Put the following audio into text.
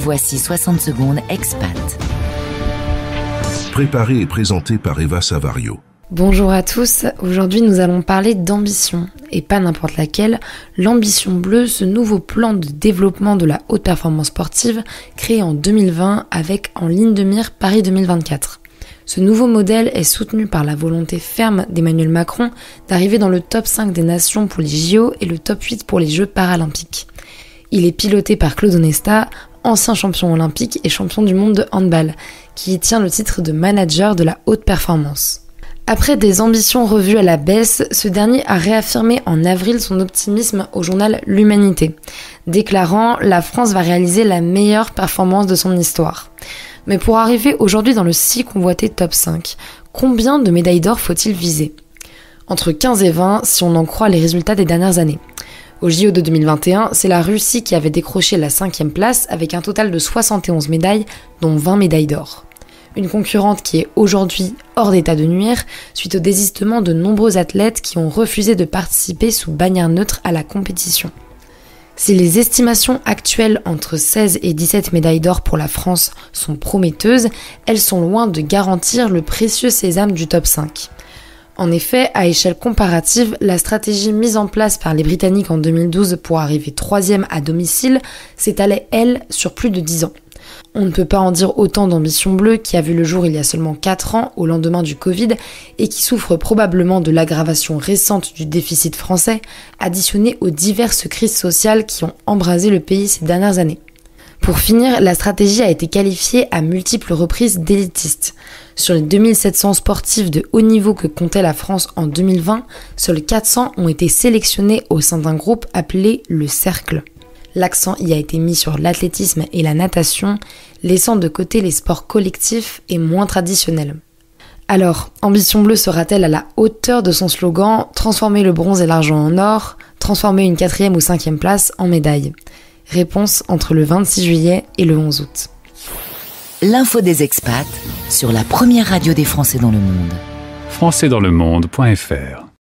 Voici 60 secondes expat. Préparé et présenté par Eva Savario. Bonjour à tous, aujourd'hui nous allons parler d'ambition, et pas n'importe laquelle, l'Ambition Bleue, ce nouveau plan de développement de la haute performance sportive créé en 2020 avec en ligne de mire Paris 2024. Ce nouveau modèle est soutenu par la volonté ferme d'Emmanuel Macron d'arriver dans le top 5 des nations pour les JO et le top 8 pour les Jeux paralympiques. Il est piloté par Claude Onesta, ancien champion olympique et champion du monde de handball, qui tient le titre de manager de la haute performance. Après des ambitions revues à la baisse, ce dernier a réaffirmé en avril son optimisme au journal L'Humanité, déclarant « La France va réaliser la meilleure performance de son histoire ». Mais pour arriver aujourd'hui dans le si convoité top 5, combien de médailles d'or faut-il viser ? Entre 15 et 20 si on en croit les résultats des dernières années. Au JO de 2021, c'est la Russie qui avait décroché la 5e place avec un total de 71 médailles, dont 20 médailles d'or. Une concurrente qui est aujourd'hui hors d'état de nuire suite au désistement de nombreux athlètes qui ont refusé de participer sous bannière neutre à la compétition. Si les estimations actuelles entre 16 et 17 médailles d'or pour la France sont prometteuses, elles sont loin de garantir le précieux sésame du top 5. En effet, à échelle comparative, la stratégie mise en place par les Britanniques en 2012 pour arriver 3e à domicile s'étalait, elle, sur plus de 10 ans. On ne peut pas en dire autant d'Ambition Bleue qui a vu le jour il y a seulement 4 ans, au lendemain du Covid, et qui souffre probablement de l'aggravation récente du déficit français, additionné aux diverses crises sociales qui ont embrasé le pays ces dernières années. Pour finir, la stratégie a été qualifiée à multiples reprises d'élitiste. Sur les 2700 sportifs de haut niveau que comptait la France en 2020, seuls 400 ont été sélectionnés au sein d'un groupe appelé le Cercle. L'accent y a été mis sur l'athlétisme et la natation, laissant de côté les sports collectifs et moins traditionnels. Alors, Ambition Bleue sera-t-elle à la hauteur de son slogan « Transformer le bronze et l'argent en or, transformer une 4e ou 5e place en médaille ?» Réponse entre le 26 juillet et le 11 août. L'info des expats sur la première radio des Français dans le monde. Françaisdanslemonde.fr